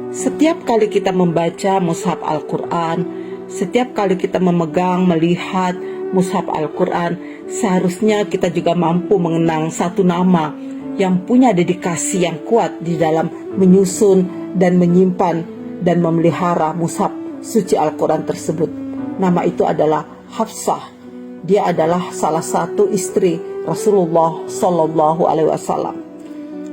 Setiap kali kita membaca mushaf Al-Quran, setiap kali kita memegang, melihat mushaf Al-Quran, seharusnya kita juga mampu mengenang satu nama yang punya dedikasi yang kuat di dalam menyusun dan menyimpan dan memelihara mushaf suci Al-Quran tersebut. Nama itu adalah Hafsah. Dia adalah salah satu istri Rasulullah Sallallahu Alaihi Wasallam.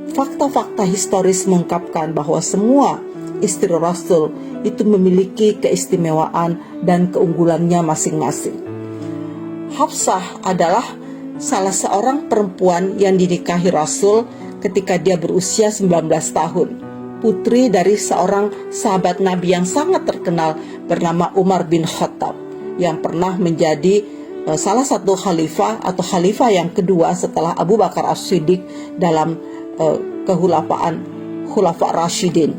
Fakta-fakta historis mengungkapkan bahwa semua istri Rasul itu memiliki keistimewaan dan keunggulannya masing-masing. Hafsah adalah salah seorang perempuan yang dinikahi Rasul ketika dia berusia 19 tahun. Putri dari seorang sahabat Nabi yang sangat terkenal bernama Umar bin Khattab, yang pernah menjadi salah satu khalifah atau khalifah yang kedua setelah Abu Bakar As-Siddiq dalam kehulafaan Khulafa Rasyidin.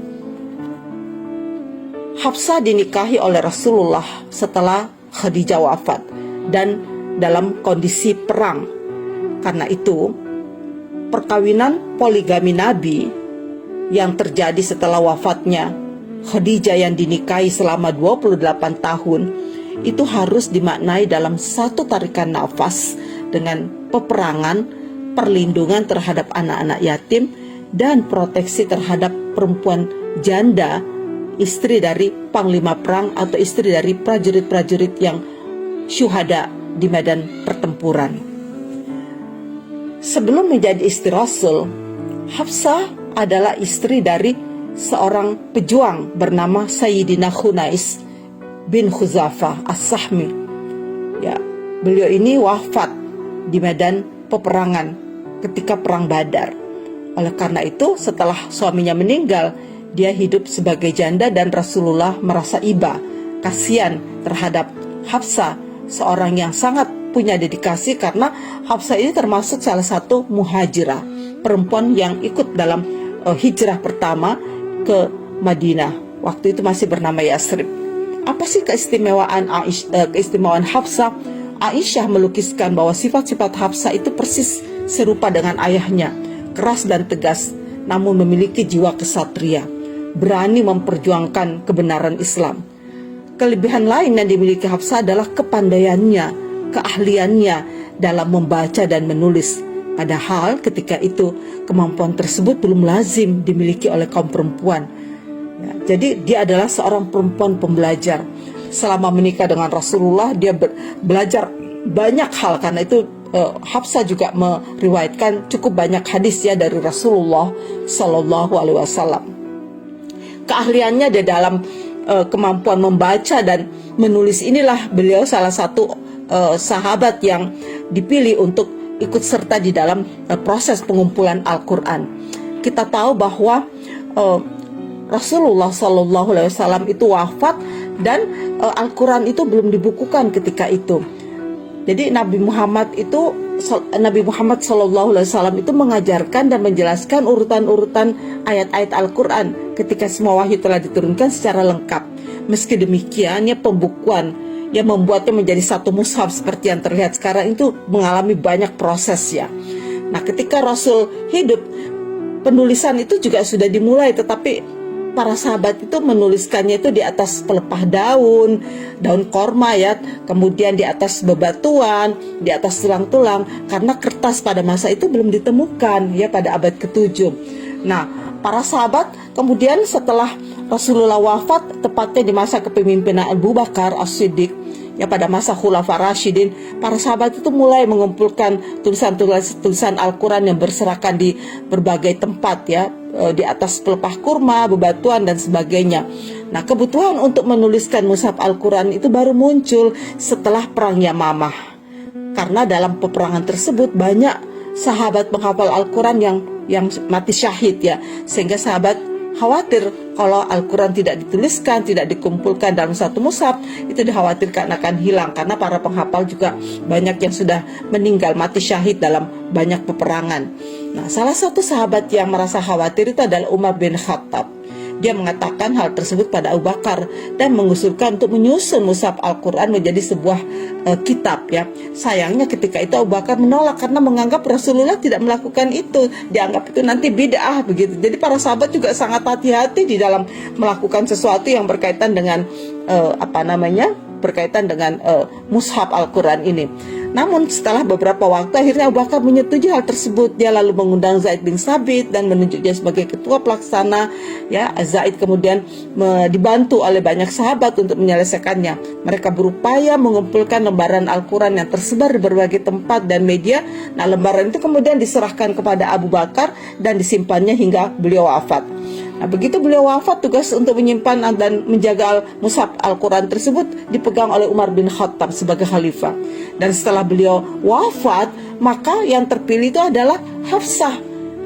Hafsah dinikahi oleh Rasulullah setelah Khadijah wafat dan dalam kondisi perang. Karena itu, perkawinan poligami Nabi yang terjadi setelah wafatnya Khadijah yang dinikahi selama 28 tahun itu harus dimaknai dalam satu tarikan nafas dengan peperangan, perlindungan terhadap anak-anak yatim, dan proteksi terhadap perempuan janda, istri dari panglima perang atau istri dari prajurit-prajurit yang syuhada di medan pertempuran. Sebelum menjadi istri Rasul, Hafsah adalah istri dari seorang pejuang bernama Sayyidina Khunais bin Khuzafah As-Sahmi. Ya, beliau ini wafat di medan peperangan ketika perang Badar. Oleh karena itu, setelah suaminya meninggal, dia hidup sebagai janda dan Rasulullah merasa iba, kasihan terhadap Hafsah, seorang yang sangat punya dedikasi karena Hafsah ini termasuk salah satu muhajirah, perempuan yang ikut dalam hijrah pertama ke Madinah. Waktu itu masih bernama Yasrib. Apa sih keistimewaan Hafsah? Aisyah melukiskan bahwa sifat-sifat Hafsah itu persis serupa dengan ayahnya, keras dan tegas, namun memiliki jiwa kesatria, berani memperjuangkan kebenaran Islam. Kelebihan lain yang dimiliki Hafsah adalah kepandaiannya, keahliannya dalam membaca dan menulis. Padahal ketika itu kemampuan tersebut belum lazim dimiliki oleh kaum perempuan. Ya, jadi dia adalah seorang perempuan pembelajar. Selama menikah dengan Rasulullah, dia belajar banyak hal. Karena itu Hafsah juga meriwayatkan cukup banyak hadis ya dari Rasulullah Sallallahu Alaihi Wasallam. Keahliannya di dalam kemampuan membaca dan menulis inilah beliau salah satu sahabat yang dipilih untuk ikut serta di dalam proses pengumpulan Al-Quran. Kita tahu bahwa Rasulullah Sallallahu Alaihi Wasallam itu wafat dan Al-Quran itu belum dibukukan ketika itu. Jadi Nabi Muhammad Sallallahu Alaihi Wasallam itu mengajarkan dan menjelaskan urutan-urutan ayat-ayat Al-Quran ketika semua wahyu telah diturunkan secara lengkap. Meski demikian, ya pembukuan yang membuatnya menjadi satu mushaf seperti yang terlihat sekarang itu mengalami banyak proses ya. Nah, ketika Rasul hidup, penulisan itu juga sudah dimulai, tetapi para sahabat itu menuliskannya itu di atas pelepah daun korma ya, kemudian di atas bebatuan, di atas tulang-tulang, karena kertas pada masa itu belum ditemukan ya pada abad ke-7. Nah, para sahabat kemudian setelah Rasulullah wafat, tepatnya di masa kepemimpinan Abu Bakar As-Siddiq, ya pada masa Khulafa Rasyidin, para sahabat itu mulai mengumpulkan tulisan Al-Quran yang berserakan di berbagai tempat ya, di atas pelepah kurma, bebatuan dan sebagainya. Nah, kebutuhan untuk menuliskan mushaf Al-Quran itu baru muncul setelah perang Yamamah. Karena dalam peperangan tersebut banyak sahabat penghafal Al-Quran yang mati syahid ya, sehingga sahabat khawatir kalau Al-Quran tidak dituliskan, tidak dikumpulkan dalam satu mushaf, itu dikhawatirkan akan hilang karena para penghafal juga banyak yang sudah meninggal, mati syahid dalam banyak peperangan. Nah, salah satu sahabat yang merasa khawatir itu adalah Umar bin Khattab. Dia mengatakan hal tersebut pada Abu Bakar dan mengusulkan untuk menyusun mushaf Al-Quran menjadi sebuah kitab ya. Sayangnya ketika itu Abu Bakar menolak karena menganggap Rasulullah tidak melakukan itu, dianggap itu nanti bid'ah begitu. Jadi para sahabat juga sangat hati-hati di dalam melakukan sesuatu yang berkaitan dengan berkaitan dengan mushaf Al-Quran ini. Namun setelah beberapa waktu akhirnya Abu Bakar menyetujui hal tersebut. Dia lalu mengundang Zaid bin Sabit dan menunjuk dia sebagai ketua pelaksana ya. Zaid kemudian dibantu oleh banyak sahabat untuk menyelesaikannya. Mereka berupaya mengumpulkan lembaran Al-Quran yang tersebar di berbagai tempat dan media. Nah, lembaran itu kemudian diserahkan kepada Abu Bakar dan disimpannya hingga beliau wafat. Nah, begitu beliau wafat, tugas untuk menyimpan dan menjaga mushaf Al-Quran tersebut dipegang oleh Umar bin Khattab sebagai khalifah. Dan setelah beliau wafat, maka yang terpilih itu adalah Hafsah.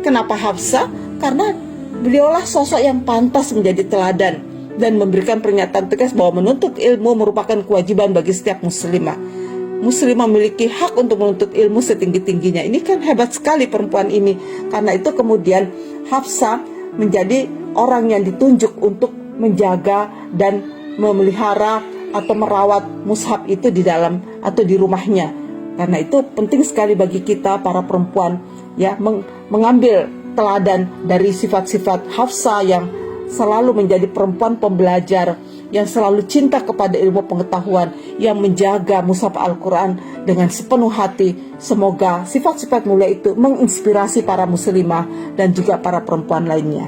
Kenapa Hafsah? Karena beliaulah sosok yang pantas menjadi teladan dan memberikan pernyataan tegas bahwa menuntut ilmu merupakan kewajiban bagi setiap muslimah. Muslimah memiliki hak untuk menuntut ilmu setinggi-tingginya. Ini kan hebat sekali perempuan ini. Karena itu kemudian Hafsah menjadi orang yang ditunjuk untuk menjaga dan memelihara atau merawat mushaf itu di dalam atau di rumahnya. Karena itu penting sekali bagi kita para perempuan ya mengambil teladan dari sifat-sifat Hafsah yang selalu menjadi perempuan pembelajar, yang selalu cinta kepada ilmu pengetahuan, yang menjaga mushaf Al-Quran dengan sepenuh hati. Semoga sifat-sifat mulia itu menginspirasi para muslimah dan juga para perempuan lainnya.